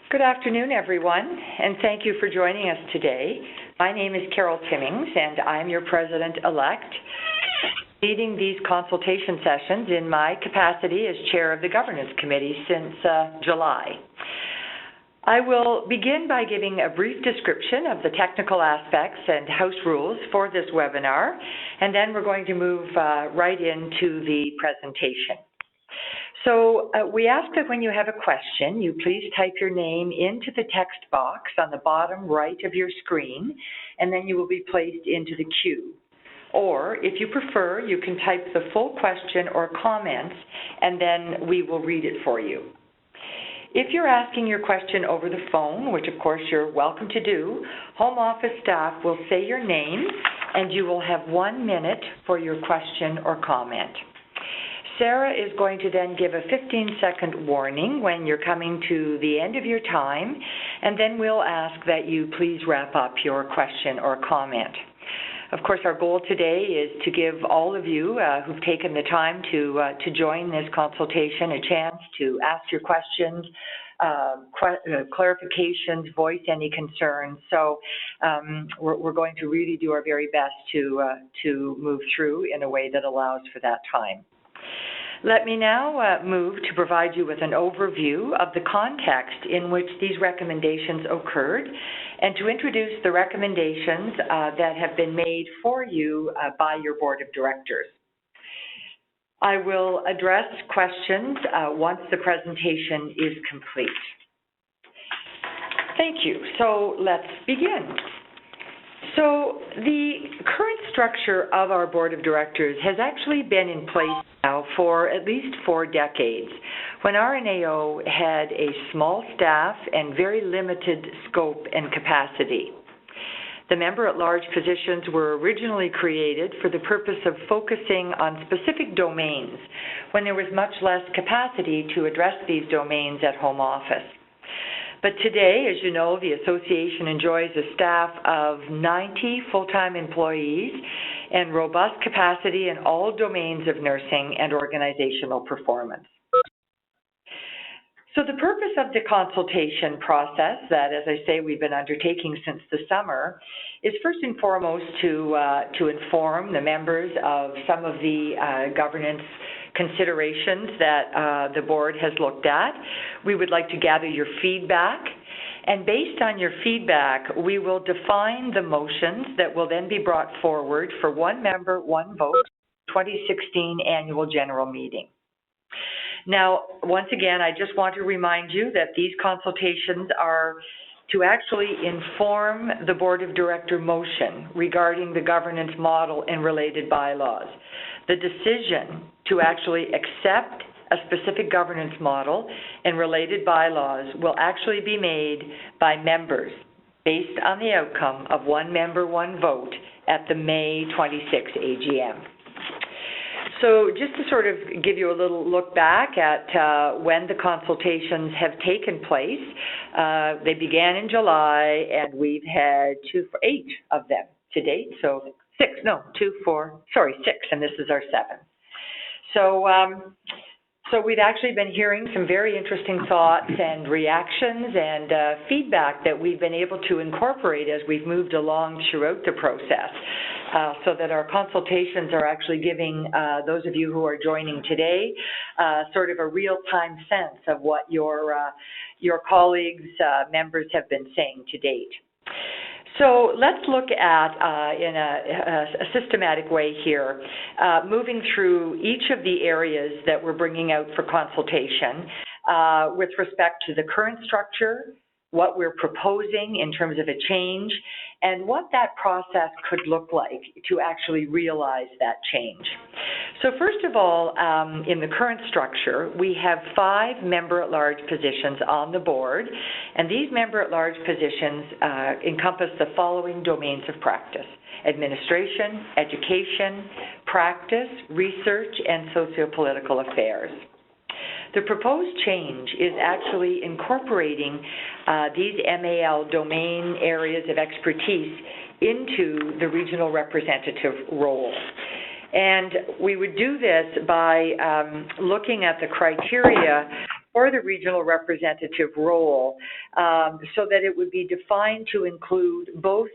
Good afternoon, everyone, and thank you for joining us today. My name is Carol Timmings, and I'm your President-elect, leading these consultation sessions in my capacity as Chair of the Governance Committee since July. I will begin by giving a brief description of the technical aspects and House rules for this webinar, and then we're going to move right into the presentation. So we ask that when you have a question, you please type your name into the text box on the bottom right of your screen, and then you will be placed into the queue. Or, if you prefer, you can type the full question or comment, and then we will read it for you. If you're asking your question over the phone, which of course you're welcome to do, Home Office staff will say your name, and you will have 1 minute for your question or comment. Sarah is going to then give a 15-second warning when you're coming to the end of your time, and then we'll ask that you please wrap up your question or comment. Of course, our goal today is to give all of you who've taken the time to join this consultation a chance to ask your questions, clarifications, voice any concerns. So we're going to really do our very best to move through in a way that allows for that time. Let me now move to provide you with an overview of the context in which these recommendations occurred and to introduce the recommendations that have been made for you by your Board of Directors. I will address questions once the presentation is complete. Thank you. So let's begin. So the current structure of our Board of Directors has actually been in place now for at least 4 decades, when RNAO had a small staff and very limited scope and capacity. The member-at-large positions were originally created for the purpose of focusing on specific domains when there was much less capacity to address these domains at Home Office. But today, as you know, the association enjoys a staff of 90 full-time employees and robust capacity in all domains of nursing and organizational performance. So the purpose of the consultation process that, as I say, we've been undertaking since the summer is first and foremost to inform the members of some of the governance considerations that the board has looked at. We would like to gather your feedback, and based on your feedback, we will define the motions that will then be brought forward for 1 member, 1 vote, 2016 annual general meeting. Now, once again, I just want to remind you that these consultations are to actually inform the Board of Director motion regarding the governance model and related bylaws. The decision to actually accept a specific governance model and related bylaws will actually be made by members based on the outcome of 1 member, 1 vote at the May 26 AGM. So just to sort of give you a little look back at when the consultations have taken place, they began in July, and we've had 8 of them to date. So 6, and this is our 7th. So we've actually been hearing some very interesting thoughts and reactions and feedback that we've been able to incorporate as we've moved along throughout the process, so that our consultations are actually giving those of you who are joining today sort of a real-time sense of what your colleagues, members have been saying to date. So let's look at, in a systematic way here, moving through each of the areas that we're bringing out for consultation with respect to the current structure, what we're proposing in terms of a change, and what that process could look like to actually realize that change. So first of all, in the current structure, we have 5 member-at-large positions on the board, and these member-at-large positions encompass the following domains of practice: administration, education, practice, research, and socio-political affairs. The proposed change is actually incorporating these MAL domain areas of expertise into the regional representative role. And we would do this by looking at the criteria for the regional representative role, so that it would be defined to include both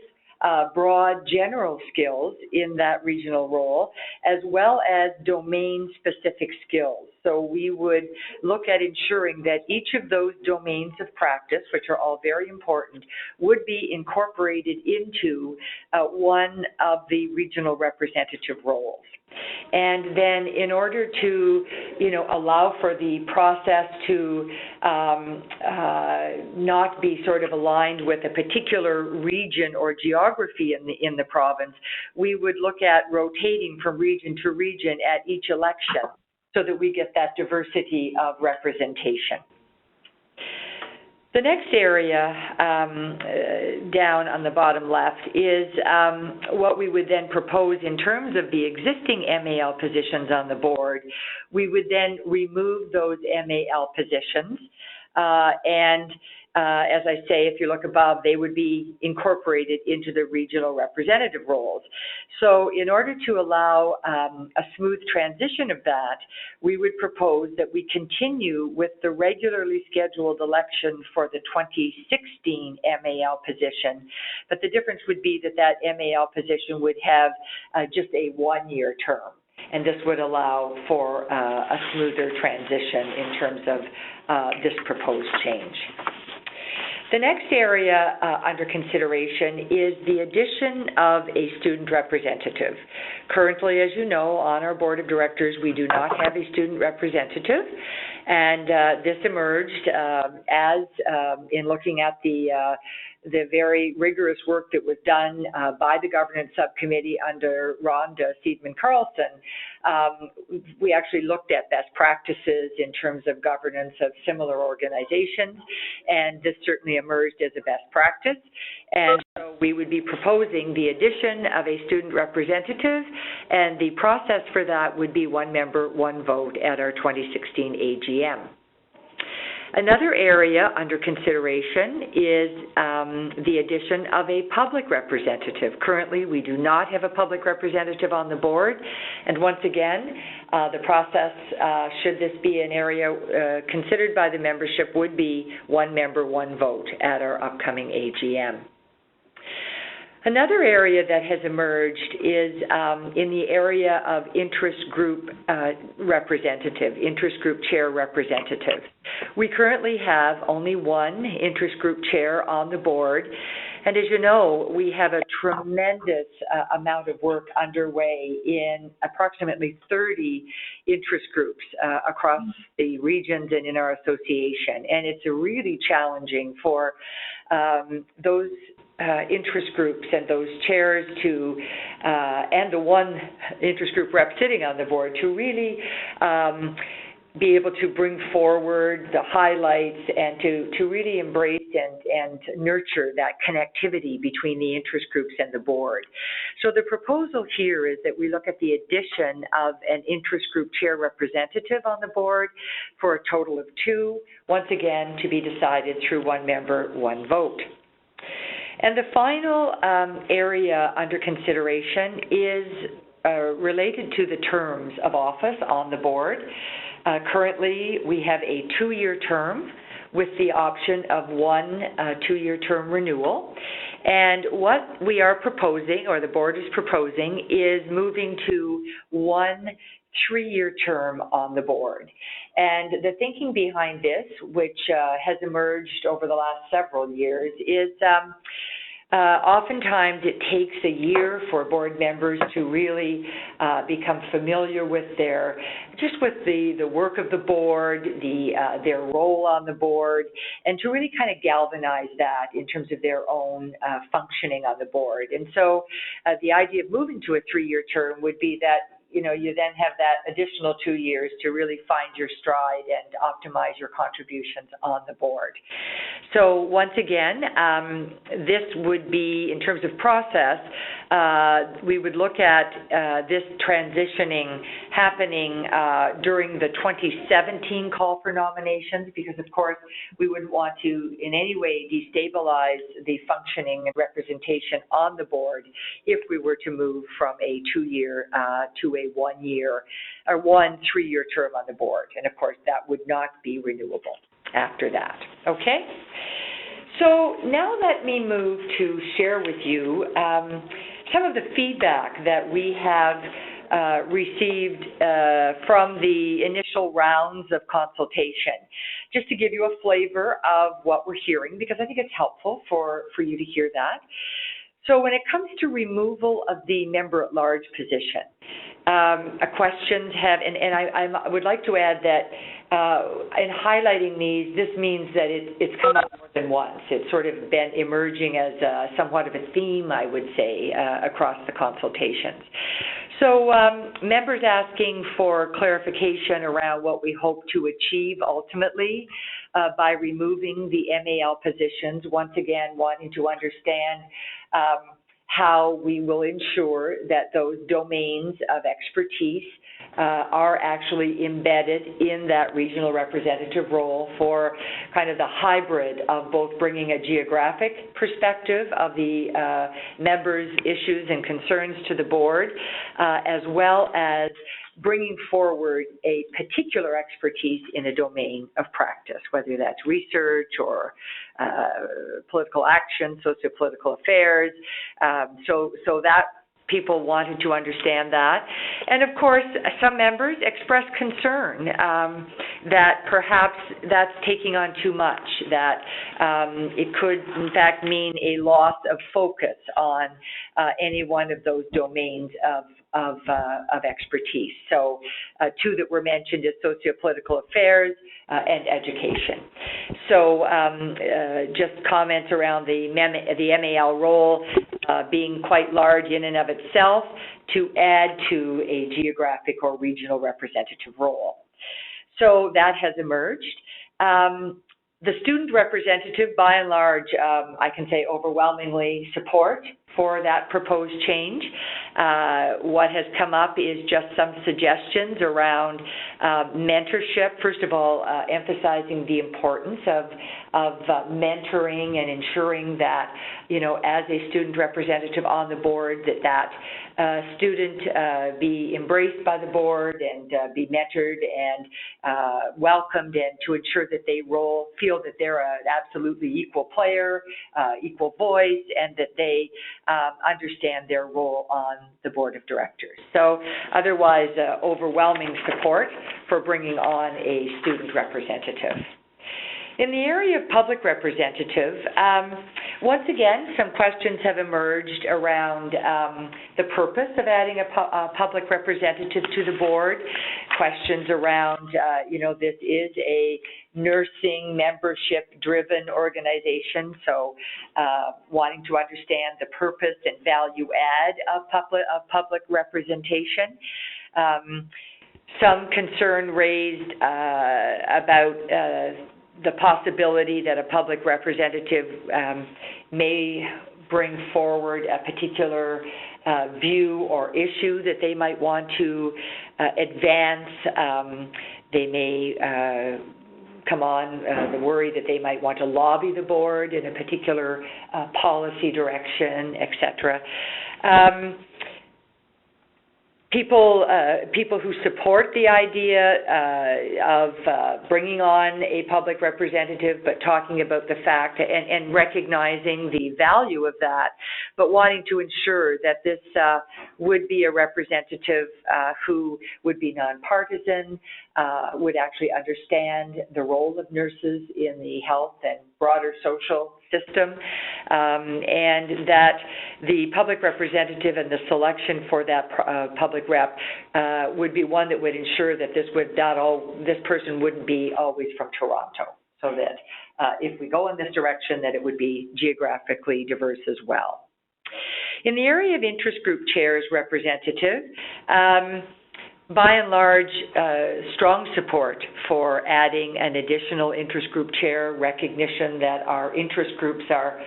broad general skills in that regional role, as well as domain-specific skills. So we would look at ensuring that each of those domains of practice, which are all very important, would be incorporated into one of the regional representative roles. And then in order to, allow for the process to not be sort of aligned with a particular region or geography in the province, we would look at rotating from region to region at each election so that we get that diversity of representation. The next area down on the bottom left is what we would then propose in terms of the existing MAL positions on the board. We would then remove those MAL positions and as I say, if you look above, they would be incorporated into the regional representative roles. So in order to allow a smooth transition of that, we would propose that we continue with the regularly scheduled election for the 2016 MAL position, but the difference would be that that MAL position would have just a one-year term. And this would allow for a smoother transition in terms of this proposed change. The next area under consideration is the addition of a student representative. Currently, as you know, on our board of directors, we do not have a student representative, and this emerged as in looking at the very rigorous work that was done by the governance subcommittee under Rhonda Seidman-Carlson. We actually looked at best practices in terms of governance of similar organizations, and this certainly emerged as a best practice. And so we would be proposing the addition of a student representative, and the process for that would be one member, one vote at our 2016 AGM. Another area under consideration is the addition of a public representative. Currently, we do not have a public representative on the board, and once again, the process, should this be an area considered by the membership, would be one member, one vote at our upcoming AGM. Another area that has emerged is in the area of interest group representative, interest group chair representative. We currently have only one interest group chair on the board, and as you know, we have a tremendous amount of work underway in approximately 30 interest groups across the regions and in our association, and it's really challenging for those interest groups and those chairs to, and the one interest group rep sitting on the board to really be able to bring forward the highlights and to really embrace and nurture that connectivity between the interest groups and the board. So the proposal here is that we look at the addition of an interest group chair representative on the board for a total of 2, once again to be decided through one member, one vote. And the final area under consideration is related to the terms of office on the board. Currently, we have a 2-year term with the option of one 2-year term renewal. And what we are proposing, or the board is proposing, is moving to one 3-year term on the board. And the thinking behind this, which has emerged over the last several years, is oftentimes it takes a year for board members to really become familiar with the work of the board, their role on the board, and to really kind of galvanize that in terms of their own functioning on the board. And so the idea of moving to a 3-year term would be that you then have that additional 2 years to really find your stride and optimize your contributions on the board. So once again, this would be, in terms of process, we would look at this transitioning happening during the 2017 call for nominations, because of course we wouldn't want to in any way destabilize the functioning and representation on the board if we were to move from a 2-year to a 1-year or 1 3-year term on the board. And of course that would not be renewable after that. Okay? So now let me move to share with you some of the feedback that we have received from the initial rounds of consultation, just to give you a flavor of what we're hearing, because I think it's helpful for you to hear that. So when it comes to removal of the member-at-large position, questions have, and I would like to add that in highlighting these, this means that it's come up more than once. It's sort of been emerging as somewhat of a theme, I would say, across the consultations. So members asking for clarification around what we hope to achieve ultimately by removing the MAL positions, once again wanting to understand how we will ensure that those domains of expertise are actually embedded in that regional representative role for kind of the hybrid of both bringing a geographic perspective of the members' issues and concerns to the board, as well as bringing forward a particular expertise in a domain of practice, whether that's research or political action, socio-political affairs. So that people wanted to understand that. And of course, some members expressed concern that perhaps that's taking on too much, that it could in fact mean a loss of focus on any one of those domains of expertise. So two that were mentioned is socio-political affairs and education. So just comments around the MAL role being quite large in and of itself to add to a geographic or regional representative role. So that has emerged. The student representative, by and large, I can say overwhelmingly support for that proposed change. What has come up is just some suggestions around mentorship. First of all, emphasizing the importance of mentoring and ensuring that, you know, as a student representative on the board, that student be embraced by the board and be mentored and welcomed, and to ensure that they feel that they're an absolutely equal player, equal voice, and that they understand their role on the board of directors. So otherwise, overwhelming support for bringing on a student representative. In the area of public representative, once again, some questions have emerged around the purpose of adding a public representative to the board. Questions around, you know, this is a nursing membership-driven organization, so wanting to understand the purpose and value add of public representation. Some concern raised about the possibility that a public representative may bring forward a particular view or issue that they might want to advance. They may come on the worry that they might want to lobby the board in a particular policy direction, etc. People who support the idea of bringing on a public representative, but talking about the fact and recognizing the value of that, but wanting to ensure that this would be a representative who would be nonpartisan, would actually understand the role of nurses in the health and broader social system, and that the public representative and the selection for that public rep would be one that would ensure that this person wouldn't be always from Toronto, so that if we go in this direction, that it would be geographically diverse as well. In the area of interest group chairs representative, by and large, strong support for adding an additional interest group chair, recognition that our interest groups are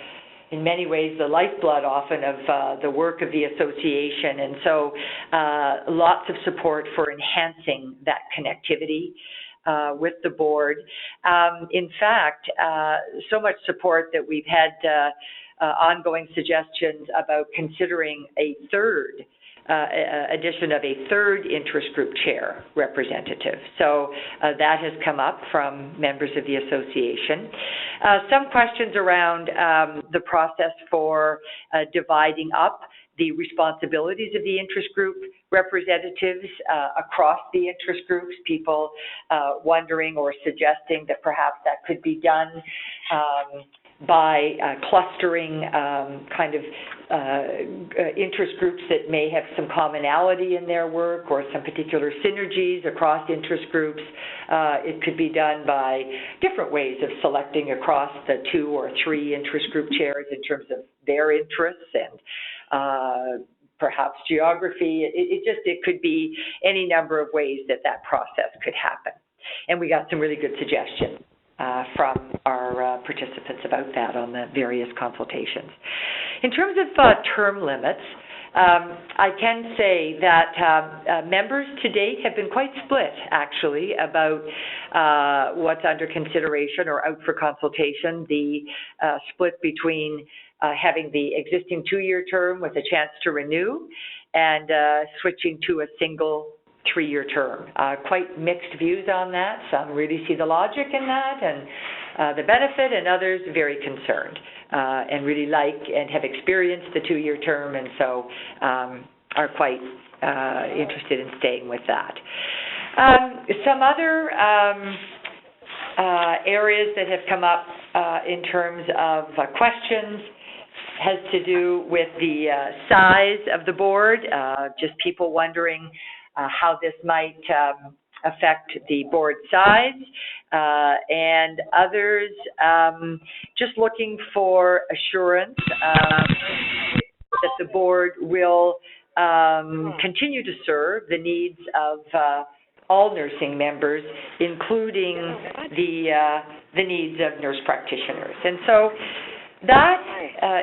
in many ways the lifeblood often of the work of the association, and so lots of support for enhancing that connectivity with the board. In fact, so much support that we've had ongoing suggestions about considering a third addition of a third interest group chair representative. So that has come up from members of the association. Some questions around the process for dividing up the responsibilities of the interest group representatives across the interest groups, people wondering or suggesting that perhaps that could be done by clustering interest groups that may have some commonality in their work or some particular synergies across interest groups. It could be done by different ways of selecting across the 2 or 3 interest group chairs in terms of their interests and perhaps geography. It could be any number of ways that process could happen. And we got some really good suggestions from our participants about that on the various consultations. In terms of term limits, I can say that members to date have been quite split, actually, about what's under consideration or out for consultation. The split between having the existing 2-year term with a chance to renew and switching to a single 3-year term. Quite mixed views on that. Some really see the logic in that and the benefit, and others very concerned and really like and have experienced the 2-year term, and so are quite interested in staying with that. Some other areas that have come up in terms of questions has to do with the size of the board, just people wondering how this might affect the board size, and others just looking for assurance that the board will continue to serve the needs of all nursing members, including the needs of nurse practitioners. And so that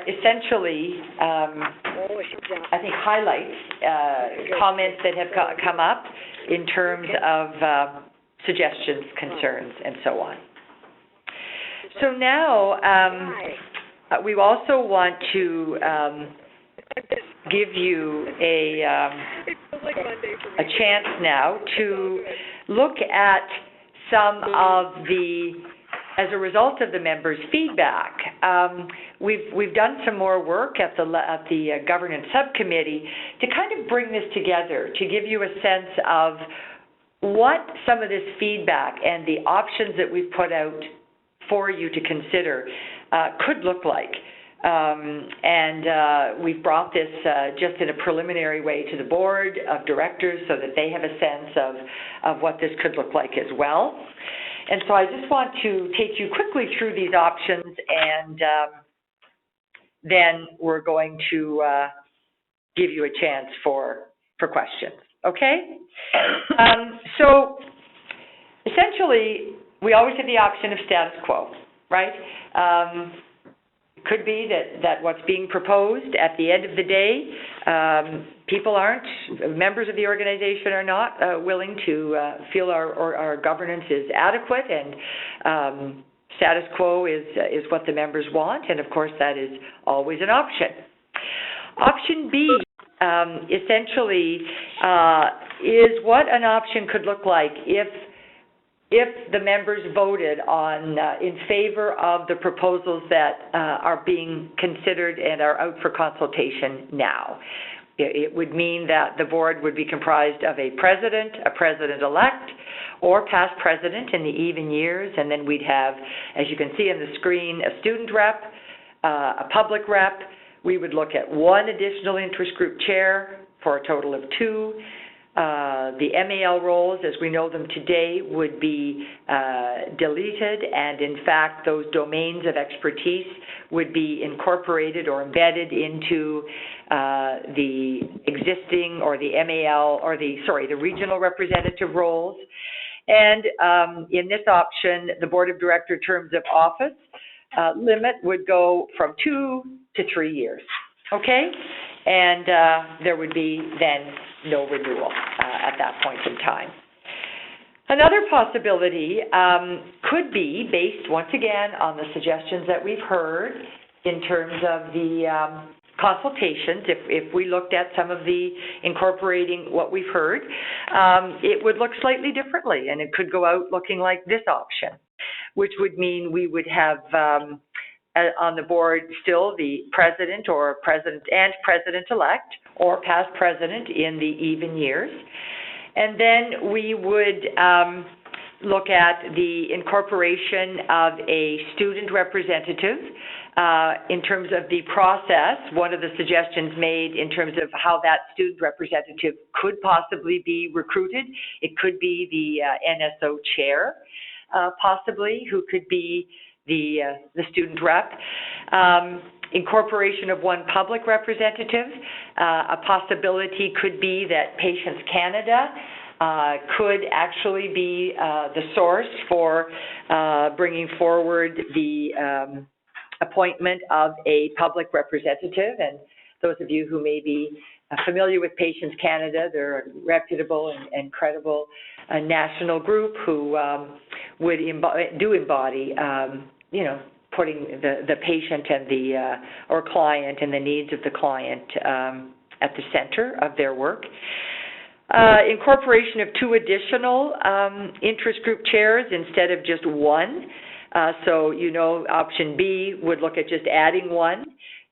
essentially, I think, highlights comments that have come up in terms of suggestions, concerns, and so on. So now we also want to give you a chance now to look at some of the, as a result of the members' feedback, we've done some more work at the governance subcommittee to kind of bring this together, to give you a sense of what some of this feedback and the options that we've put out for you to consider could look like. And we've brought this just in a preliminary way to the board of directors so that they have a sense of what this could look like as well. And so I just want to take you quickly through these options, and then we're going to give you a chance for questions. Okay? So essentially, we always have the option of status quo, right? It could be that what's being proposed at the end of the day, members of the organization are not willing to feel our governance is adequate, and status quo is what the members want, and of course that is always an option. Option B essentially is what an option could look like if the members voted on in favor of the proposals that are being considered and are out for consultation now. It would mean that the board would be comprised of a president-elect, or past president in the even years, and then we'd have, as you can see on the screen, a student rep, a public rep. We would look at 1 additional interest group chair for a total of 2. The MAL roles, as we know them today, would be deleted, and in fact those domains of expertise would be incorporated or embedded into the existing, or the MAL, or the regional representative roles. And in this option, the Board of Director terms of office limit would go from 2 to 3 years, okay? And there would be then no renewal at that point in time. Another possibility could be based, once again, on the suggestions that we've heard in terms of the consultations. If we looked at some of the incorporating what we've heard, it would look slightly differently, and it could go out looking like this option, which would mean we would have on the board still the president or president and president-elect or past president in the even years. And then we would look at the incorporation of a student representative in terms of the process. One of the suggestions made in terms of how that student representative could possibly be recruited, it could be the NSO chair, possibly, who could be the student rep. Incorporation of one public representative. A possibility could be that Patients Canada could actually be the source for bringing forward the appointment of a public representative. And those of you who may be familiar with Patients Canada, they're a reputable and credible national group who would embody, putting the patient and the or client and the needs of the client at the center of their work. Incorporation of 2 additional interest group chairs instead of just one. So, option B would look at just adding one.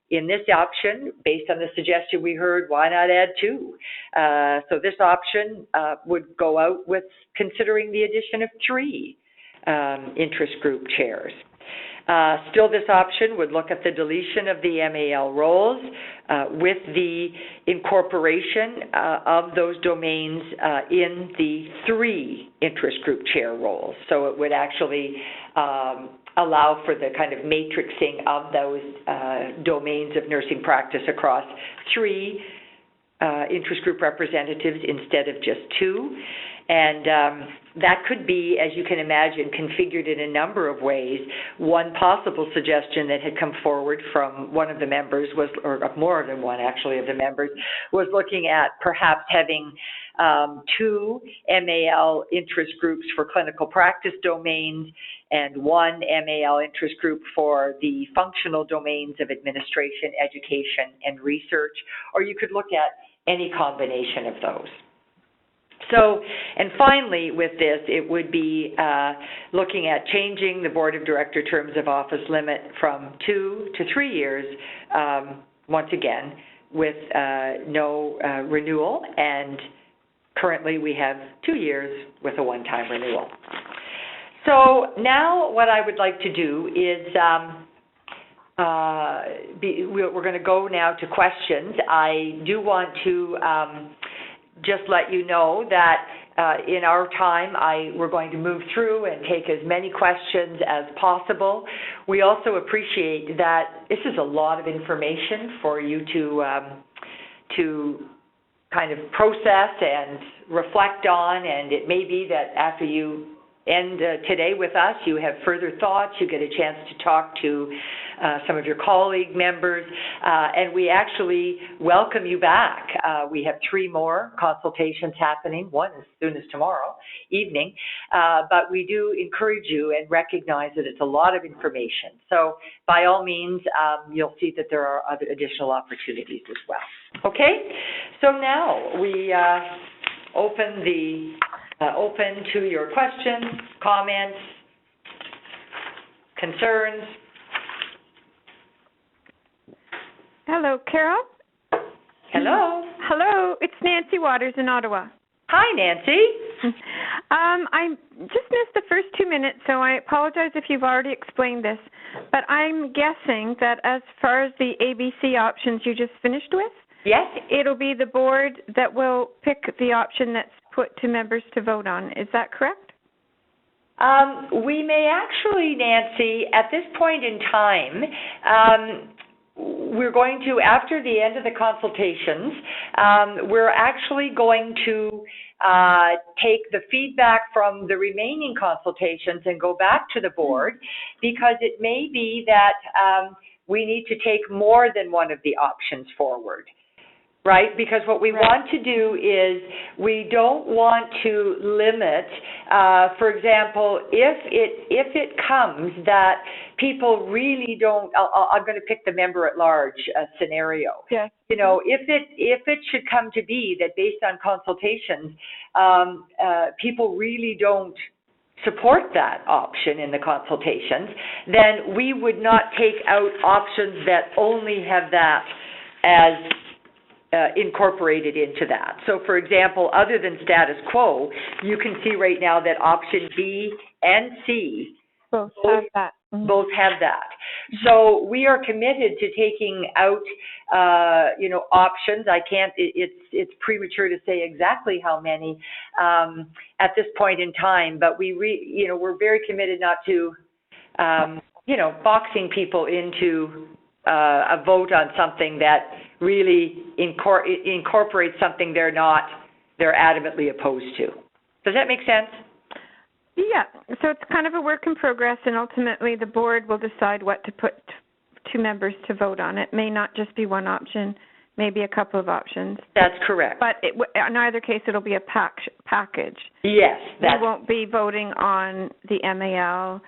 In this option, based on the suggestion we heard, why not add 2? So this option would go out with considering the addition of 3 interest group chairs. Still, this option would look at the deletion of the MAL roles with the incorporation of those domains in the 3 interest group chair roles. So it would actually allow for the kind of matrixing of those domains of nursing practice across 3 interest group representatives instead of just 2. And that could be, as you can imagine, configured in a number of ways. One possible suggestion that had come forward from one of the members was, or more than one actually of the members, was looking at perhaps having 2 MAL interest groups for clinical practice domains and 1 MAL interest group for the functional domains of administration, education, and research. Or you could look at any combination of those. So, and finally with this, it would be looking at changing the Board of Director terms of office limit from 2 to 3 years, once again, with no renewal, and currently we have 2 years with a one-time renewal. So now what I would like to do is we're going to go now to questions. I do want to just let you know that in our time, we're going to move through and take as many questions as possible. We also appreciate that this is a lot of information for you to kind of process and reflect on, and it may be that after you end today with us, you have further thoughts, you get a chance to talk to some of your colleague members, and we actually welcome you back. We have 3 more consultations happening, one as soon as tomorrow evening, but we do encourage you and recognize that it's a lot of information. So by all means, you'll see that there are other additional opportunities as well. Okay, so now we open to your questions, comments, concerns. Hello, Carol. Hello. Hello, it's Nancy Waters in Ottawa. Hi, Nancy. I just missed the first 2 minutes, so I apologize if you've already explained this. But I'm guessing that as far as the ABC options you just finished with, yes, it'll be the board that will pick the option that's put to members to vote on. Is that correct? We may actually, Nancy, at this point in time, we're going to, after the end of the consultations, we're actually going to take the feedback from the remaining consultations and go back to the board, because it may be that we need to take more than one of the options forward. Right? Because what we want to do is we don't want to limit, for example, if it comes that people really don't, I'm going to pick the member at large scenario. Yes. You know, if it should come to be that based on consultations, people really don't support that option in the consultations, then we would not take out options that only have that as incorporated into that. So, for example, other than status quo, you can see right now that option B and C both have that. Mm-hmm. Both have that. So we are committed to taking out, options. I can't. It's premature to say exactly how many at this point in time. But we're very committed not to, boxing people into a vote on something that really incorporates something they're adamantly opposed to. Does that make sense? Yeah, so it's kind of a work in progress, and ultimately the board will decide what to put two members to vote on. It may not just be one option, maybe a couple of options. That's correct. But in either case, it'll be a package. Yes. We won't be voting on the MAL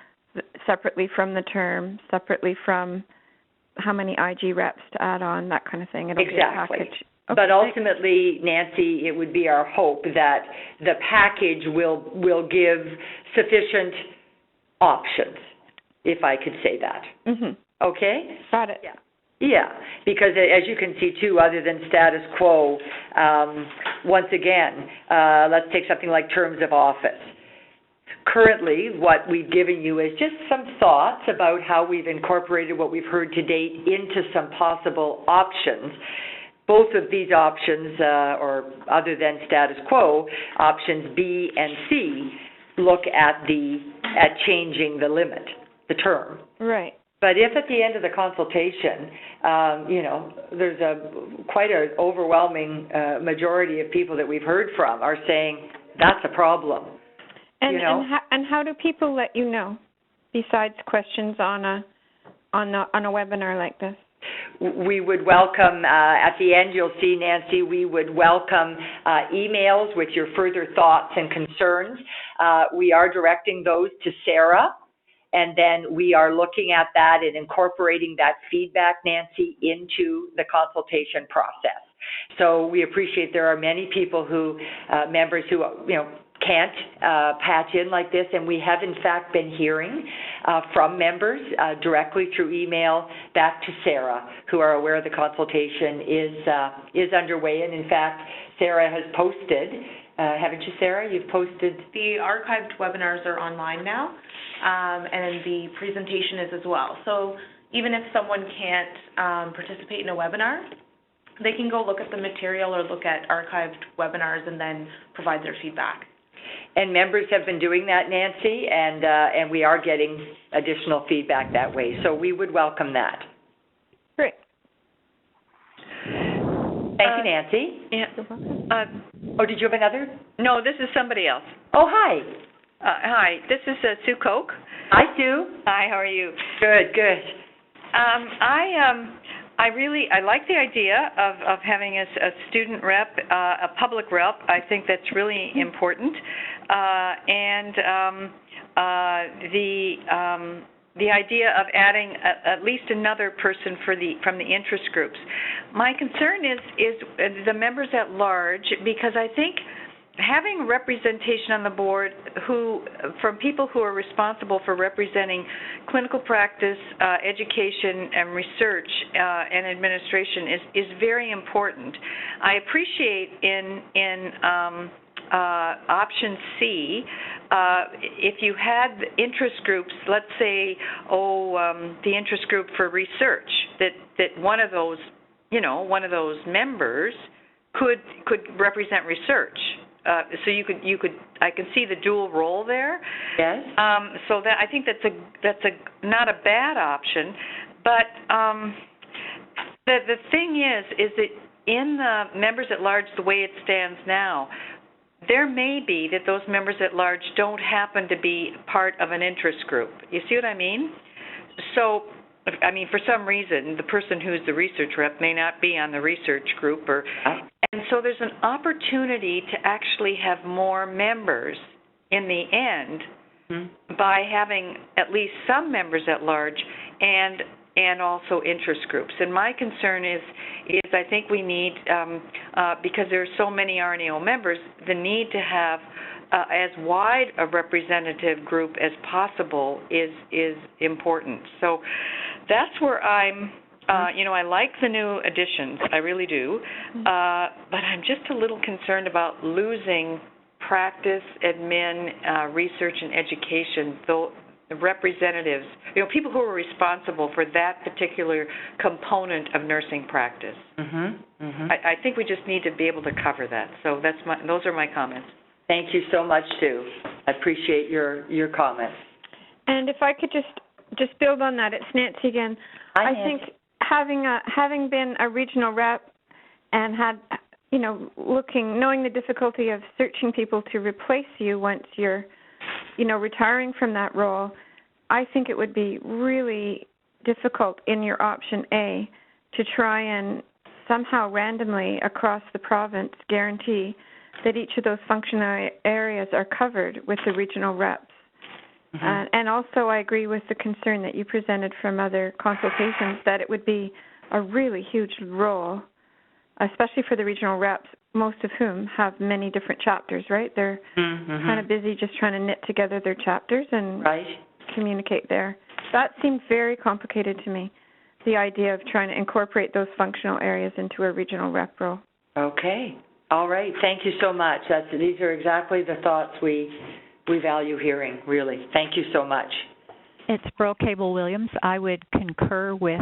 separately from the term, separately from how many IG reps to add on, that kind of thing. It'll be a package. Okay. But ultimately, Nancy, it would be our hope that the package will give sufficient options, if I could say that. Mm-hmm. Okay? Got it. Yeah, because as you can see, too, other than status quo, once again, let's take something like terms of office. Currently, what we've given you is just some thoughts about how we've incorporated what we've heard to date into some possible options. Both of these options, or other than status quo, options B and C, look at changing the limit, the term. Right. But if at the end of the consultation, there's quite an overwhelming majority of people that we've heard from are saying that's a problem. And how do people let you know, besides questions on a webinar like this? We would welcome, at the end you'll see, Nancy, we would welcome emails with your further thoughts and concerns. We are directing those to Sarah, and then we are looking at that and incorporating that feedback, Nancy, into the consultation process. So we appreciate there are many people members who, can't patch in like this, and we have in fact been hearing from members directly through email back to Sarah, who are aware the consultation is underway. And in fact, Sarah has posted, haven't you, Sarah? You've posted. The archived webinars are online now, and the presentation is as well. So even if someone can't participate in a webinar, they can go look at the material or look at archived webinars and then provide their feedback. And members have been doing that, Nancy, and we are getting additional feedback that way. So we would welcome that. Great. Thank you, Nancy. Yeah. Did you have another? No, this is somebody else. Oh, hi. Hi, this is Sue Koch. Hi, Sue. Hi, how are you? Good. I like the idea of having a student rep, a public rep. I think that's really important, and the idea of adding at least another person from the interest groups. My concern is the members at large, because I think having representation on the board from people who are responsible for representing clinical practice, education, and research and administration is very important. I appreciate in option C, if you had interest groups, let's say, the interest group for research, that one of those members could represent research. So you could. I can see the dual role there. Yes. So that I think that's not a bad option, but the thing is that in the members at large, the way it stands now, there may be that those members at large don't happen to be part of an interest group. You see what I mean? So, I mean, for some reason, the person who's the research rep may not be on the research group, and so there's an opportunity to actually have more members in the end by having at least some members at large and also interest groups. And my concern is I think we need, because there are so many RNAO members, the need to have as wide a representative group as possible is important. So that's where I'm, I like the new additions, I really do, but I'm just a little concerned about losing practice, admin, research, and education, though the representatives, people who are responsible for that particular component of nursing practice. I think we just need to be able to cover that. So those are my comments. Thank you so much, Sue. I appreciate your comments. And if I could just build on that, it's Nancy again. Hi, I Nancy. think having been a regional rep and had, knowing the difficulty of searching people to replace you once you're, retiring from that role, I think it would be really difficult in your option A to try and somehow randomly across the province guarantee that each of those functional areas are covered with the regional reps. And also I agree with the concern that you presented from other consultations that it would be a really huge role, especially for the regional reps, most of whom have many different chapters, right? They're kind of busy just trying to knit together their chapters and communicate there. That seemed very complicated to me, the idea of trying to incorporate those functional areas into a regional rep role. Okay. All right. Thank you so much. These are exactly the thoughts we value hearing, really. Thank you so much. It's Burl Cable-Williams. I would concur with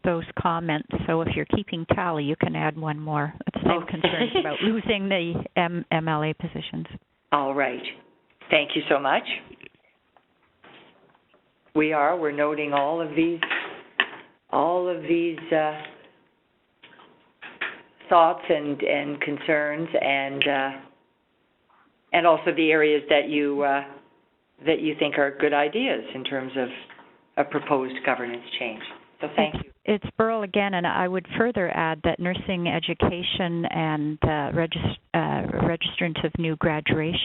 those comments. So if you're keeping tally, you can add one more. It's the same concerns about losing the MLA positions. All right. Thank you so much. We're noting all of these thoughts and concerns and also the areas that you think are good ideas in terms of a proposed governance change. So thank you. It's Burl again, and I would further add that nursing education and registrant of new graduates,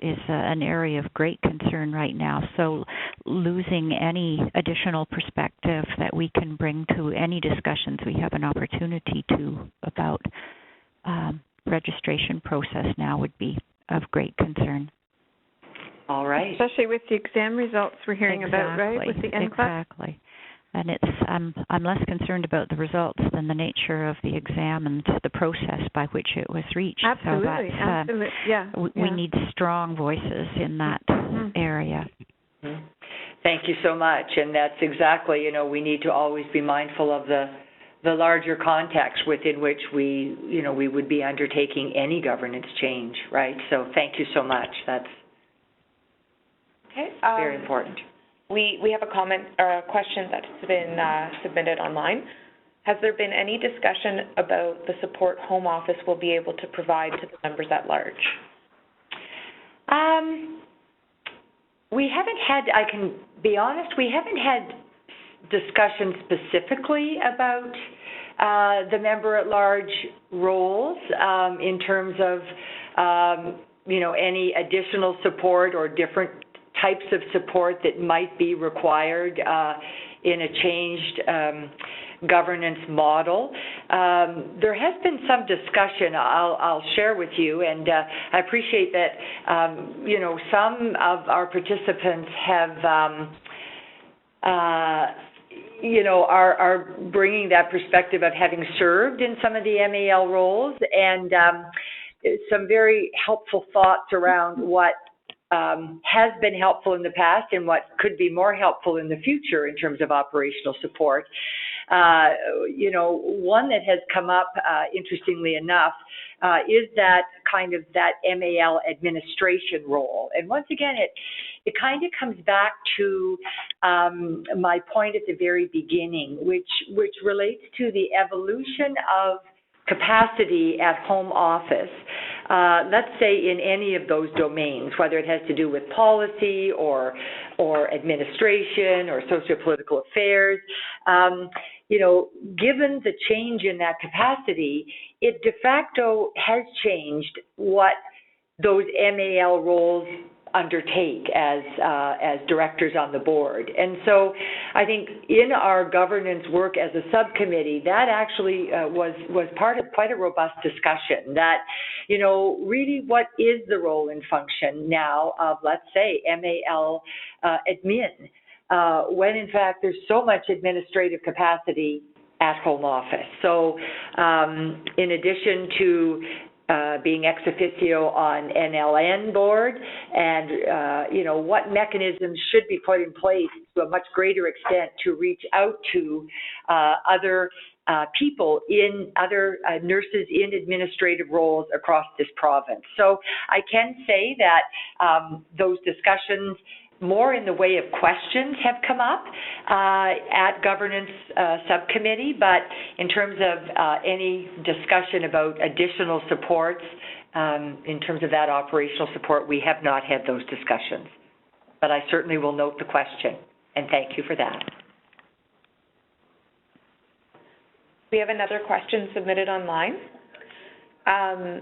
is an area of great concern right now. So losing any additional perspective that we can bring to any discussions we have an opportunity to about registration process now would be of great concern. All right. Especially with the exam results we're hearing about, right? With the NCLEX. Exactly. And I'm less concerned about the results than the nature of the exam and the process by which it was reached. Absolutely, so absolutely. Yeah. We need strong voices in that area. Thank you so much. And that's exactly, we need to always be mindful of the larger context within which we would be undertaking any governance change, right? So thank you so much. That's very important. We have a comment or a question that's been submitted online. Has there been any discussion about the support Home Office will be able to provide to the members at large? We haven't had, I can be honest, we haven't had discussion specifically about the member at large roles in terms of, any additional support or different types of support that might be required in a changed governance model. There has been some discussion I'll share with you, and I appreciate that, some of our participants have, are bringing that perspective of having served in some of the MAL roles, and some very helpful thoughts around what has been helpful in the past and what could be more helpful in the future in terms of operational support. One that has come up, interestingly enough, is that MAL administration role. And once again, it kind of comes back to my point at the very beginning, which relates to the evolution of capacity at home office, let's say in any of those domains, whether it has to do with policy or administration or socio-political affairs, given the change in that capacity, it de facto has changed what those MAL roles undertake as directors on the board. And so I think in our governance work as a subcommittee, that actually was part of quite a robust discussion that, really what is the role and function now of, let's say, MAL admin, when in fact there's so much administrative capacity at home office. So in addition to being ex officio on NLN board, and what mechanisms should be put in place to a much greater extent to reach out to other people in other nurses in administrative roles across this province. So I can say that those discussions, more in the way of questions, have come up at governance subcommittee, but in terms of any discussion about additional supports, in terms of that operational support, we have not had those discussions. But I certainly will note the question, and thank you for that. We have another question submitted online. And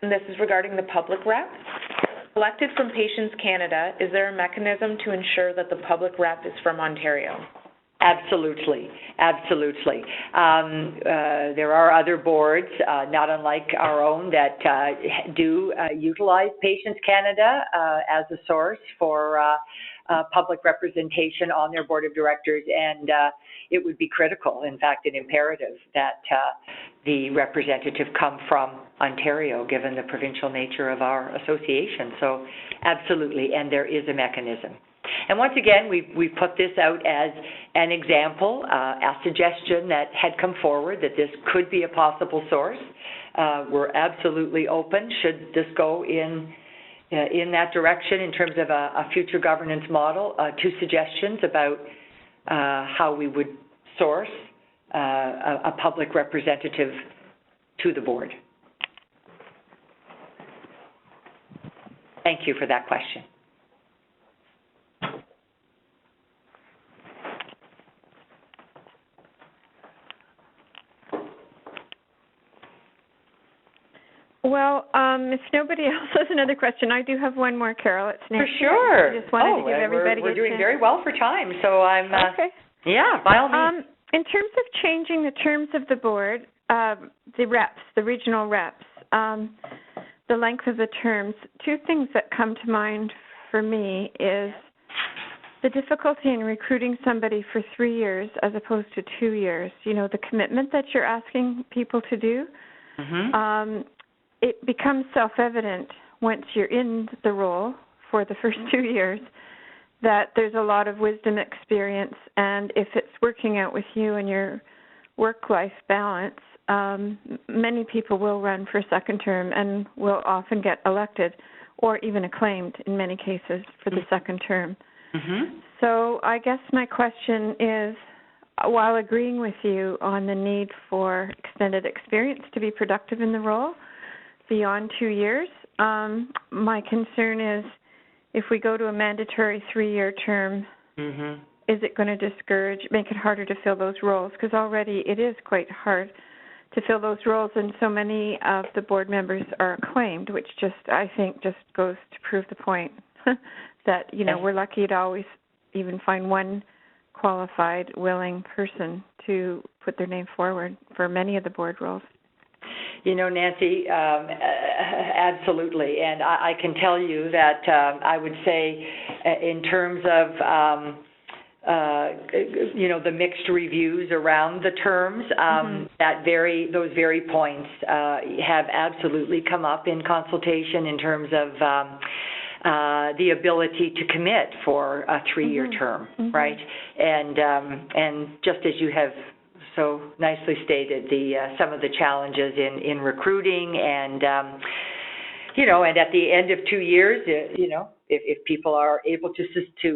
this is regarding the public rep. Elected from Patients Canada, is there a mechanism to ensure that the public rep is from Ontario? Absolutely, absolutely. There are other boards, not unlike our own, that do utilize Patients Canada as a source for public representation on their board of directors, and it would be critical, in fact, an imperative that the representative come from Ontario, given the provincial nature of our association. So absolutely, and there is a mechanism. And once again, we put this out as an example, a suggestion that had come forward that this could be a possible source. We're absolutely open, should this go in that direction in terms of a future governance model, to suggestions about how we would source a public representative to the board. Thank you for that question. Well, if nobody else has another question, I do have one more, Carol. It's Nancy. For sure. I just wanted to give everybody we're doing chance. very well for time, so I'm. Okay. Yeah, by all means. In terms of changing the terms of the board, the reps, the regional reps, the length of the terms, two things that come to mind for me is the difficulty in recruiting somebody for 3 years as opposed to 2 years. The commitment that you're asking people to do. Mm-hmm. It becomes self-evident once you're in the role for the first 2 years that there's a lot of wisdom, experience, and if it's working out with you and your work-life balance, many people will run for a second term and will often get elected or even acclaimed in many cases for the second term. Mm-hmm. So I guess my question is, while agreeing with you on the need for extended experience to be productive in the role, beyond 2 years, my concern is if we go to a mandatory 3-year term, mm-hmm. is it going to make it harder to fill those roles? Because already it is quite hard to fill those roles, and so many of the board members are acclaimed, which I think goes to prove the point that, we're lucky to always even find one qualified, willing person to put their name forward for many of the board roles. Nancy, absolutely. And I can tell you that I would say in terms of, the mixed reviews around the terms, mm-hmm. Those very points have absolutely come up in consultation in terms of the ability to commit for a 3-year mm-hmm. term, mm-hmm. right? And just as you have so nicely stated, some of the challenges in recruiting and and at the end of 2 years, if people are able to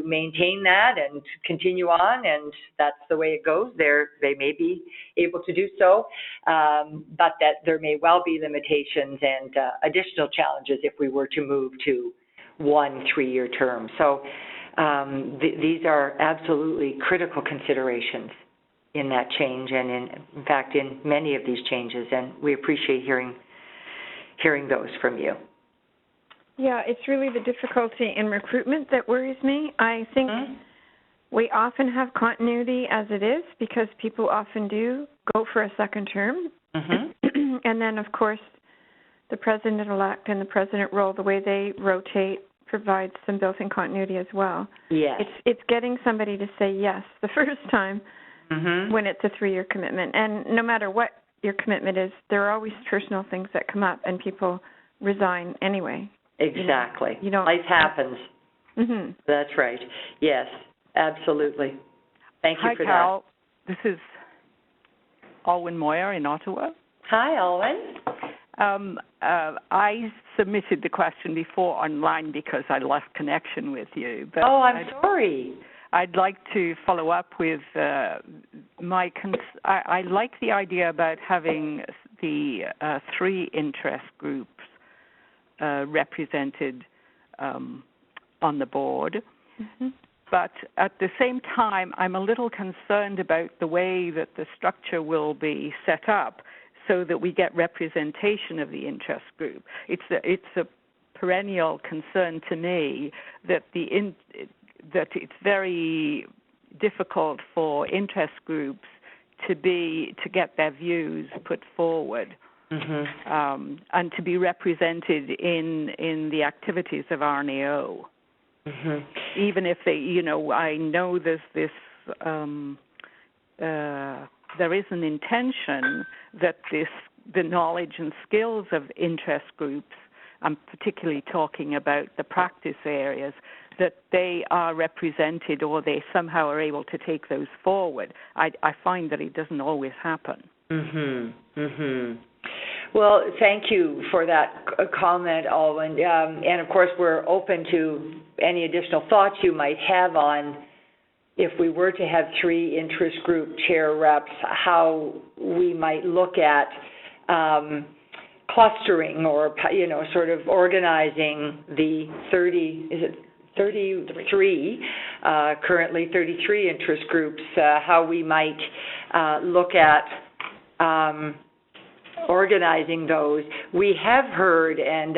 maintain that and continue on, and that's the way it goes, they may be able to do so, but that there may well be limitations and additional challenges if we were to move to 1 3-year term. So these are absolutely critical considerations in that change, and in fact in many of these changes, and we appreciate hearing those from you. Yeah, it's really the difficulty in recruitment that worries me. I think we often have continuity as it is because people often do go for a second term. And then, of course, the president-elect and the president role, the way they rotate, provides some built-in continuity as well. Yes. It's getting somebody to say yes the first time when it's a 3-year commitment. And no matter what your commitment is, there are always personal things that come up, and people resign anyway. Exactly. Life happens. That's right. Yes, absolutely. Thank you for Carol. This is Alwyn Moyer in Ottawa. Hi, Alwyn. I submitted the question before online because I lost connection with you. But I'm sorry. I'd like to follow up with I like the idea about having the 3 interest groups represented on the board. But at the same time, I'm a little concerned about the way that the structure will be set up so that we get representation of the interest group. It's a perennial concern to me that that it's very difficult for interest groups to get their views put forward. And to be represented in the activities of RNAO. Even if they, I know there's this, there is an intention that the knowledge and skills of interest groups, I'm particularly talking about the practice areas, that they are represented or they somehow are able to take those forward. I find that it doesn't always happen. Well, thank you for that comment, Alwyn. And of course, we're open to any additional thoughts you might have on if we were to have 3 interest group chair reps, how we might look at clustering or, sort of organizing the 33, currently 33 interest groups, how we might look at organizing those. We have heard, and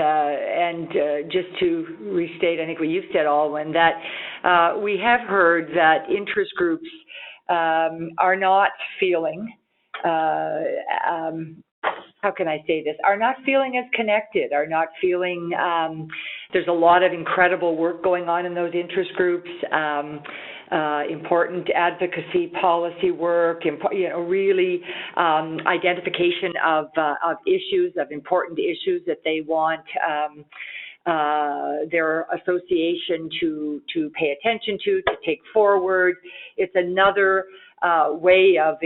just to restate, I think what you've said, Alwyn, that we have heard that interest groups are not feeling, how can I say this, are not feeling as connected, are not feeling, there's a lot of incredible work going on in those interest groups, important advocacy policy work, really identification of issues, of important issues that they want their association to pay attention to take forward. It's another way of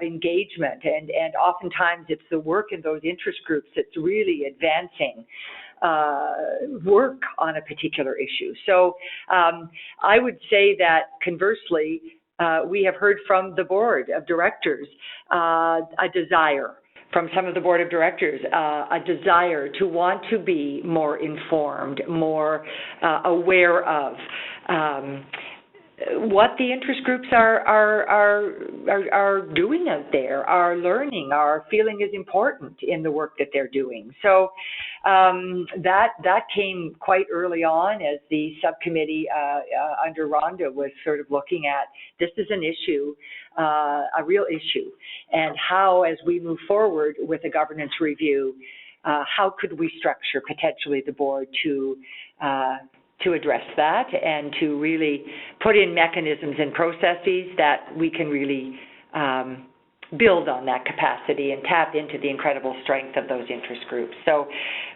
engagement, and oftentimes it's the work in those interest groups that's really advancing work on a particular issue. So I would say that conversely, we have heard from the board of directors a desire from some of the board of directors, a desire to want to be more informed, more aware of what the interest groups are doing out there, are learning, are feeling is important in the work that they're doing. So that came quite early on as the subcommittee under Rhonda was sort of looking at this is an issue, a real issue, and how, as we move forward with a governance review, how could we structure potentially the board to address that and to really put in mechanisms and processes that we can really build on that capacity and tap into the incredible strength of those interest groups. So,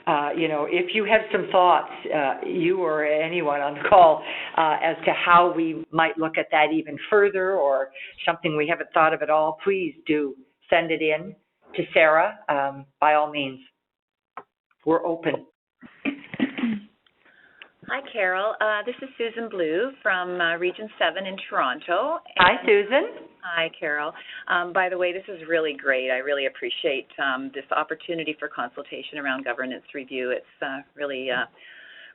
if you have some thoughts, you or anyone on the call, as to how we might look at that even further or something we haven't thought of at all, please do send it in to Sarah. By all means, we're open. Hi, Carol. This is Susan Blue from Region 7 in Toronto. Hi, Susan. Hi, Carol. By the way, this is really great. I really appreciate this opportunity for consultation around governance review. It's really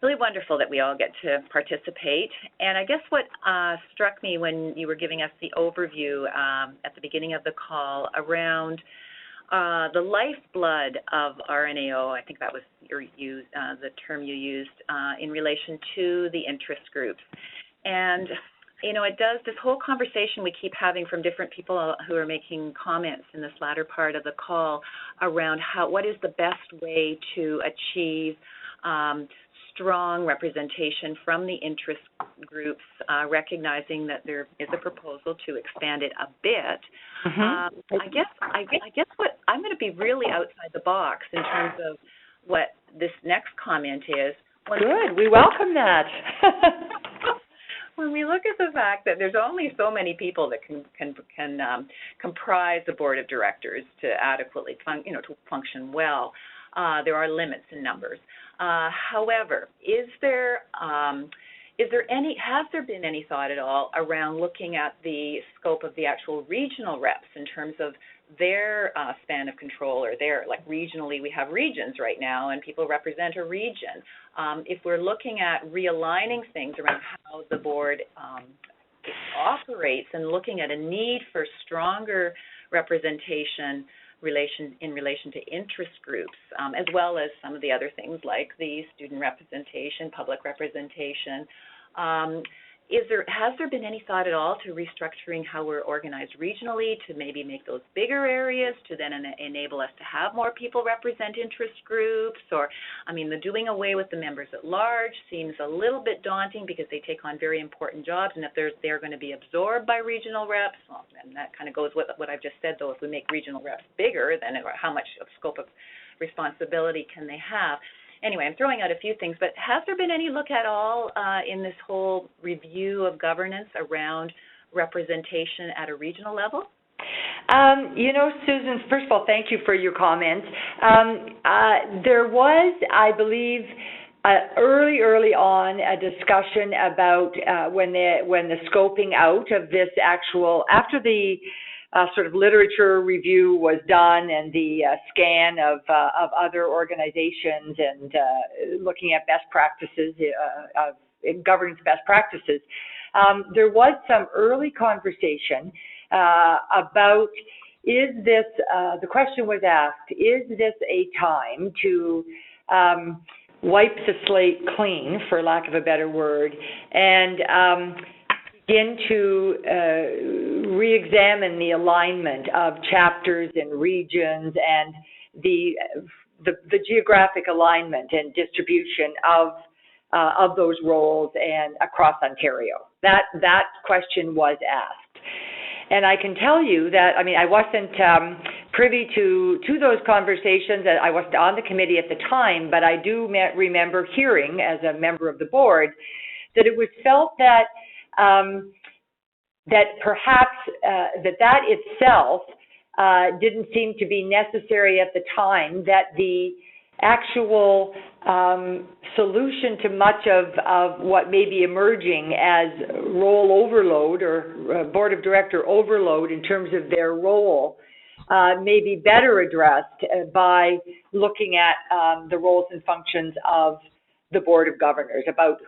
wonderful that we all get to participate. And I guess what struck me when you were giving us the overview at the beginning of the call around the lifeblood of RNAO, I think that was the term you used, in relation to the interest groups. And, it does, this whole conversation we keep having from different people who are making comments in this latter part of the call around what is the best way to achieve strong representation from the interest groups, recognizing that there is a proposal to expand it a bit. I guess what I'm going to be really outside the box in terms of what this next comment is. Good. We welcome that. When we look at the fact that there's only so many people that can comprise the board of directors to adequately to function well, there are limits in numbers. However, has there been any thought at all around looking at the scope of the actual regional reps in terms of their span of control, or regionally, we have regions right now and people represent a region. If we're looking at realigning things around how the board operates and looking at a need for stronger representation in relation to interest groups, as well as some of the other things like the student representation, public representation. Has there been any thought at all to restructuring how we're organized regionally to maybe make those bigger areas to then enable us to have more people represent interest groups? Or, the doing away with the members at large seems a little bit daunting because they take on very important jobs, and if they're going to be absorbed by regional reps, well, then that kind of goes with what I've just said, though. If we make regional reps bigger, then how much of scope of responsibility can they have? Anyway, I'm throwing out a few things, but has there been any look at all in this whole review of governance around representation at a regional level? Susan, first of all, thank you for your comments. There was, I believe, early on a discussion about when the scoping out of this after the sort of literature review was done and the scan of other organizations and looking at best practices, governance best practices, there was some early conversation about the question was asked, is this a time to wipe the slate clean, for lack of a better word, and begin to re-examine the alignment of chapters and regions and the geographic alignment and distribution of those roles and across Ontario. That question was asked. And I can tell you that, I wasn't privy to those conversations. I wasn't on the committee at the time, but I do remember hearing as a member of the board that it was felt that that perhaps that itself didn't seem to be necessary at the time, that the actual solution to much of what may be emerging as role overload or board of director overload in terms of their role may be better addressed by looking at the roles and functions of the Board of Governors, about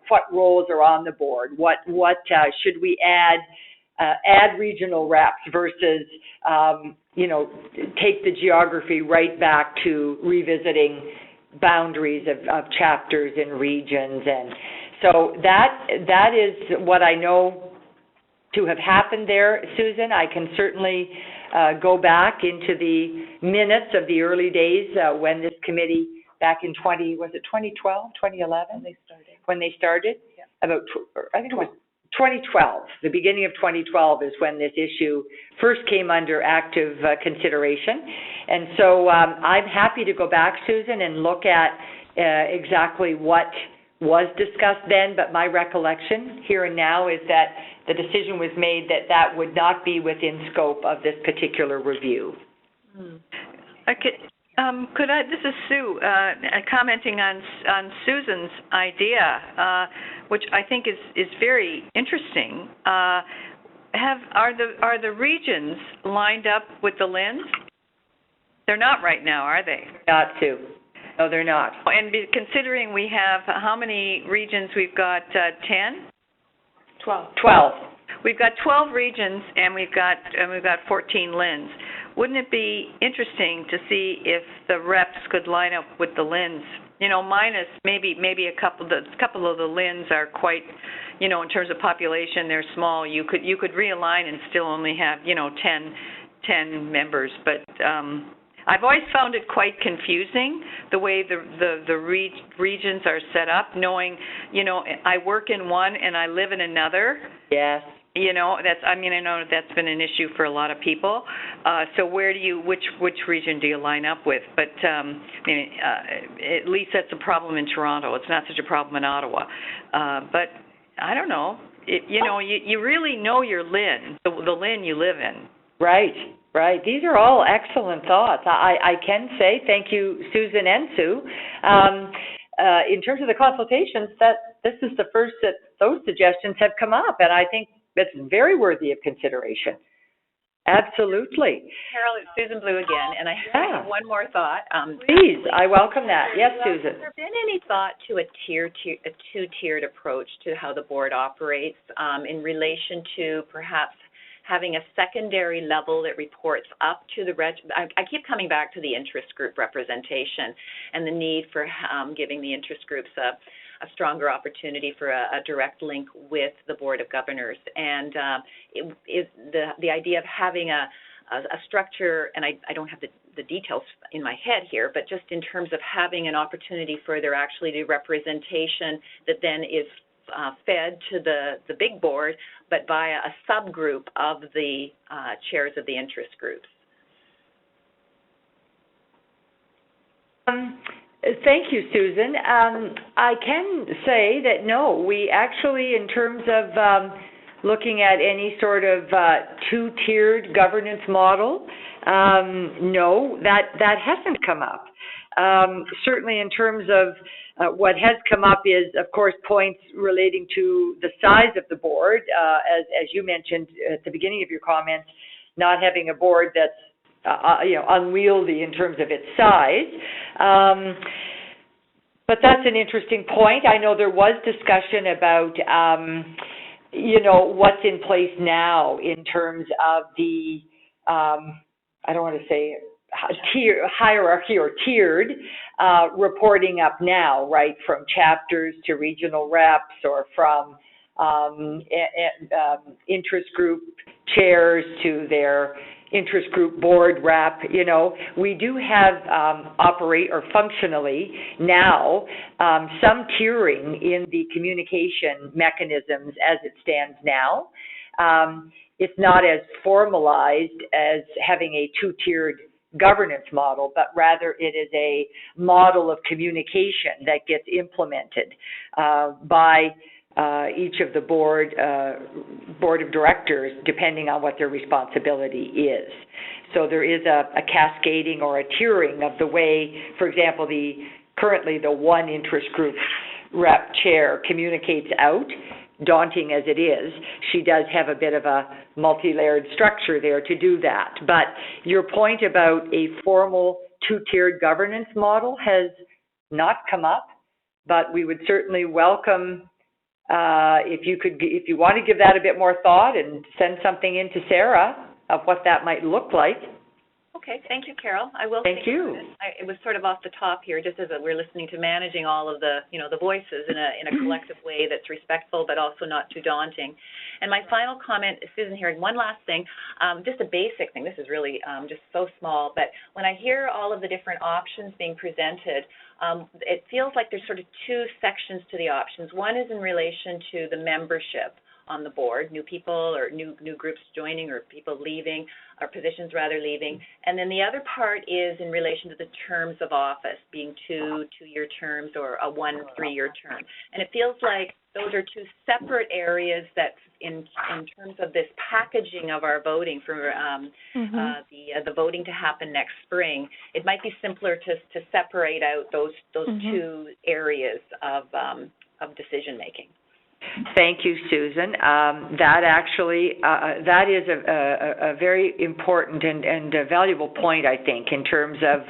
what roles are on the board, what should we add regional reps versus take the geography right back to revisiting boundaries of chapters and regions. And so that is what I know to have happened there, Susan. I can certainly go back into the minutes of the early days when this committee back in 2012, 2011? When they started? Yeah. I think it was 2012. The beginning of 2012 is when this issue first came under active consideration. And so I'm happy to go back, Susan, and look at exactly what was discussed then, but my recollection here and now is that the decision was made that would not be within scope of this particular review. This is Sue, commenting on Susan's idea, which I think is very interesting. Are the regions lined up with the LHINs? They're not right now, are they? Not, Sue. No, they're not. And considering we have how many regions? We've got 10? 12. We've got 12 regions, and we've got 14 LHINs. Wouldn't it be interesting to see if the reps could line up with the LHINs? Minus maybe a couple of the LHINs are quite, in terms of population, they're small. You could realign and still only have 10 members, but I've always found it quite confusing the way the regions are set up, knowing, I work in one and I live in another. Yes. I know that's been an issue for a lot of people. So which region do you line up with? But at least that's a problem in Toronto. It's not such a problem in Ottawa. But I don't know. You really know your LHIN, the LHIN you live in. Right. These are all excellent thoughts. I can say thank you, Susan and Sue. In terms of the consultations, that this is the first that those suggestions have come up, and I think it's very worthy of consideration. Absolutely. Carol, it's Susan Blue again, and I have one more thought. Please, I welcome that. Yes, Susan. Has there been any thought to a two-tiered approach to how the board operates in relation to perhaps having a secondary level that reports up to the I keep coming back to the interest group representation and the need for giving the interest groups a stronger opportunity for a direct link with the Board of Governors. And the idea of having a structure, and I don't have the details in my head here, but just in terms of having an opportunity for there actually to representation that then is fed to the big board, but by a subgroup of the chairs of the interest groups. Thank you, Susan. I can say that no, we actually, in terms of looking at any sort of two-tiered governance model, no, that hasn't come up. Certainly in terms of what has come up is, of course, points relating to the size of the board, as you mentioned at the beginning of your comments, not having a board that's unwieldy in terms of its size. But that's an interesting point. I know there was discussion about, what's in place now in terms of the, I don't want to say hierarchy or tiered reporting up now, right, from chapters to regional reps or from interest group chairs to their interest group board rep. We do have functionally now some tiering in the communication mechanisms as it stands now. It's not as formalized as having a two-tiered governance model, but rather it is a model of communication that gets implemented by each of the board of directors, depending on what their responsibility is. So there is a cascading or a tiering of the way, for example, currently the one interest group rep chair communicates out. Daunting as it is, she does have a bit of a multi-layered structure there to do that. But your point about a formal two-tiered governance model has not come up, but we would certainly welcome if you want to give that a bit more thought and send something in to Sarah of what that might look like. Okay, thank you, Carol. I will. Thank you. It was sort of off the top here, just as we're listening to managing all of the, the voices in a collective way that's respectful, but also not too daunting. And my final comment, Susan, here, and one last thing, just a basic thing. This is really just so small, but when I hear all of the different options being presented, it feels like there's sort of two sections to the options. One is in relation to the membership on the board, new people or new groups joining or people leaving, or positions rather leaving. And then the other part is in relation to the terms of office, being two-year terms or a 1 3-year term. And it feels like those are two separate areas that in terms of this packaging of our voting for the voting to happen next spring, it might be simpler to separate out those two areas of decision making. Thank you, Susan. That actually, that is a very important and a valuable point, I think, in terms of,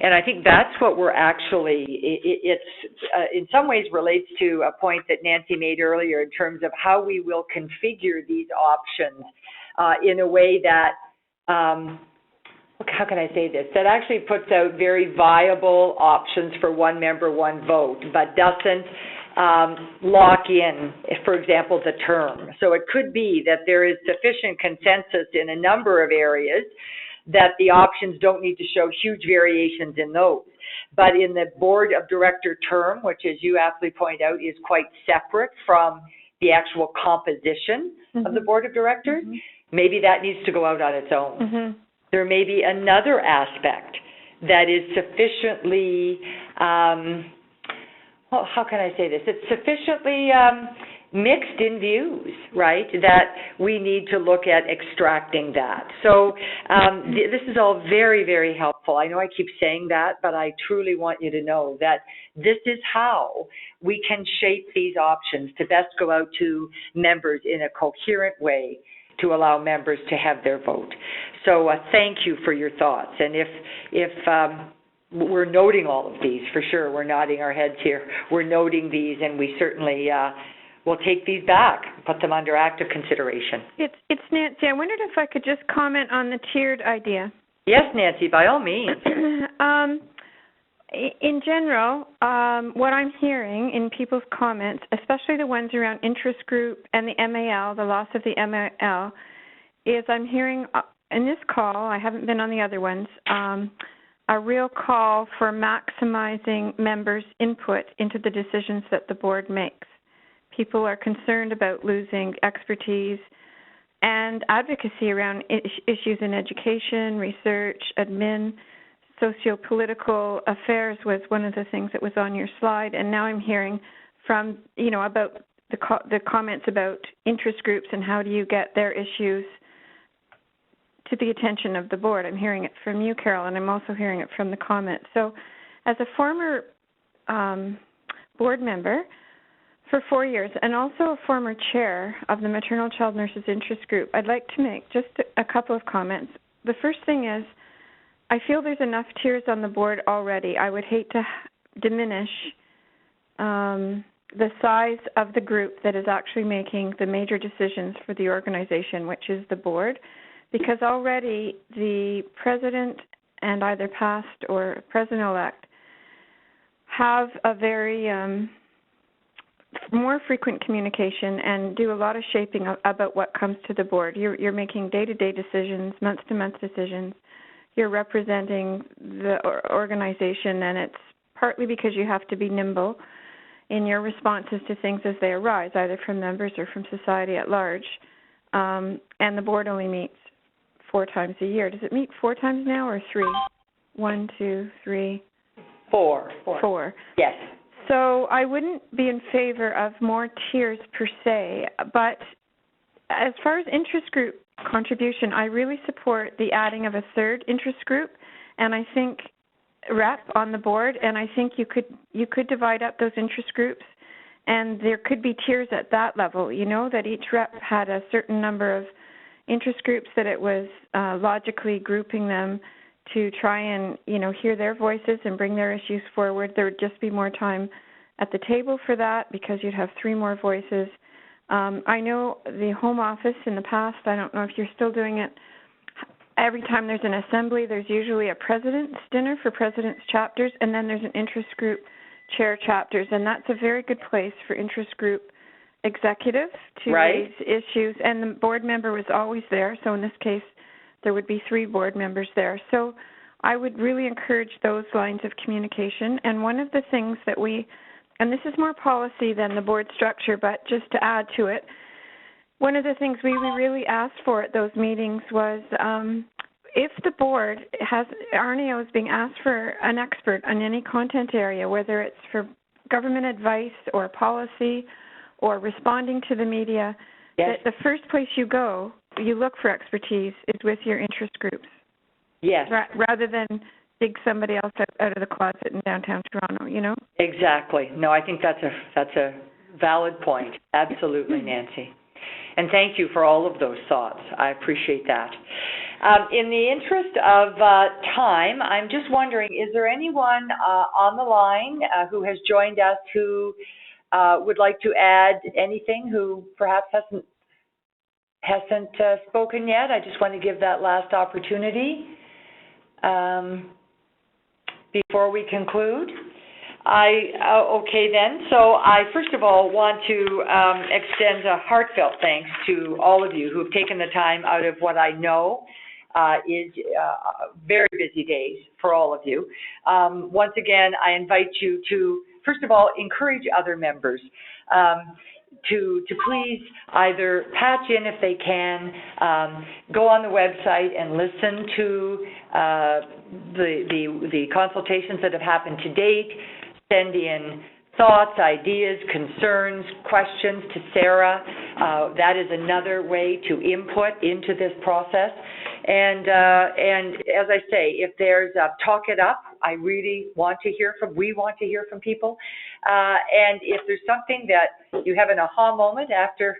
and I think that's what we're actually, it's in some ways relates to a point that Nancy made earlier in terms of how we will configure these options in a way that, how can I say this, that actually puts out very viable options for one member, one vote, but doesn't lock in, for example, the term. So it could be that there is sufficient consensus in a number of areas that the options don't need to show huge variations in those. But in the board of director term, which as you aptly point out is quite separate from the actual composition of the board of directors, maybe that needs to go out on its own. There may be another aspect that is sufficiently well, how can I say this? It's sufficiently mixed in views, right, that we need to look at extracting that. So this is all very, very helpful. I know I keep saying that, but I truly want you to know that this is how we can shape these options to best go out to members in a coherent way to allow members to have their vote. So thank you for your thoughts. And if we're noting all of these, for sure. We're nodding our heads here. We're noting these, and we certainly will take these back, put them under active consideration. It's Nancy. I wondered if I could just comment on the tiered idea. Yes, Nancy, by all means. In general, what I'm hearing in people's comments, especially the ones around interest group and the MAL, the loss of the MAL, is I'm hearing in this call, I haven't been on the other ones, a real call for maximizing members' input into the decisions that the board makes. People are concerned about losing expertise and advocacy around issues in education, research, admin, socio-political affairs was one of the things that was on your slide. And now I'm hearing from, about the comments about interest groups and how do you get their issues to the attention of the board. I'm hearing it from you, Carol, and I'm also hearing it from the comments. So as a former board member for 4 years and also a former chair of the Maternal Child Nurses Interest Group, I'd like to make just a couple of comments. The first thing is I feel there's enough tiers on the board already. I would hate to diminish the size of the group that is actually making the major decisions for the organization, which is the board, because already the president and either past or president-elect have a very more frequent communication and do a lot of shaping about what comes to the board. You're making day-to-day decisions, month-to-month decisions. You're representing the organization, and it's partly because you have to be nimble in your responses to things as they arise, either from members or from society at large. And the board only meets 4 times a year. Does it meet 4 times now or 3? 1, 2, 3. 4. 4. Yes. So I wouldn't be in favor of more tiers per se, but as far as interest group contribution, I really support the adding of a third interest group, and I think rep on the board, and I think you could divide up those interest groups, and there could be tiers at that level, that each rep had a certain number of interest groups, that it was logically grouping them to try and, hear their voices and bring their issues forward. There would just be more time at the table for that because you'd have 3 more voices. I know the Home Office in the past, I don't know if you're still doing it, every time there's an assembly, there's usually a president's dinner for president's chapters, and then there's an interest group chair chapters, and that's a very good place for interest group executive to raise issues, and the board member was always there, so in this case there would be 3 board members there. So I would really encourage those lines of communication, and one of the things that and this is more policy than the board structure, but just to add to it, one of the things we really asked for at those meetings was if the board RNAO is being asked for an expert on any content area, whether it's for government advice or policy or responding to the media, yes. that the first place you go, you look for expertise is with your interest groups. Yes. Rather than dig somebody else out of the closet in downtown Toronto, you know? Exactly. No, I think that's a valid point. Absolutely, Nancy. And thank you for all of those thoughts. I appreciate that. In the interest of time, I'm just wondering, is there anyone on the line who has joined us who would like to add anything, who perhaps hasn't spoken yet? I just want to give that last opportunity before we conclude. Okay then, so I first of all want to extend a heartfelt thanks to all of you who have taken the time out of what I know is very busy days for all of you. Once again, I invite you to, first of all, encourage other members to please either patch in if they can, go on the website and listen to the consultations that have happened to date, send in thoughts, ideas, concerns, questions to Sarah. That is another way to input into this process. And as I say, if there's talk it up, I really want to hear we want to hear from people. And if there's something that you have an aha moment after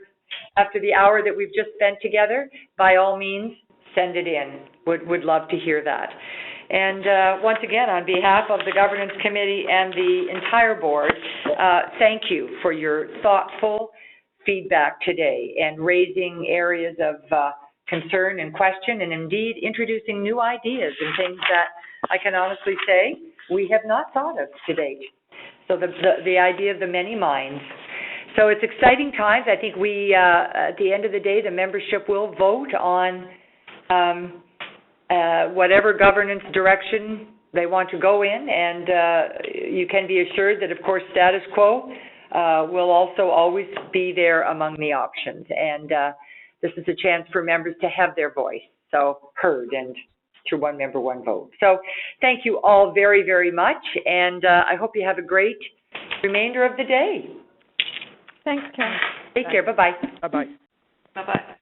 the hour that we've just spent together, by all means, send it in. Would love to hear that. And once again, on behalf of the Governance Committee and the entire board, thank you for your thoughtful feedback today and raising areas of concern and question, and indeed introducing new ideas and things that I can honestly say we have not thought of to date. So the idea of the many minds. So it's exciting times. I think we, at the end of the day, the membership will vote on whatever governance direction they want to go in, and you can be assured that, of course, status quo will also always be there among the options. And this is a chance for members to have their voice heard, and through one member, one vote. So thank you all very, very much, and I hope you have a great remainder of the day. Thanks, Karen. Take care. Bye-bye. Bye-bye. Bye-bye.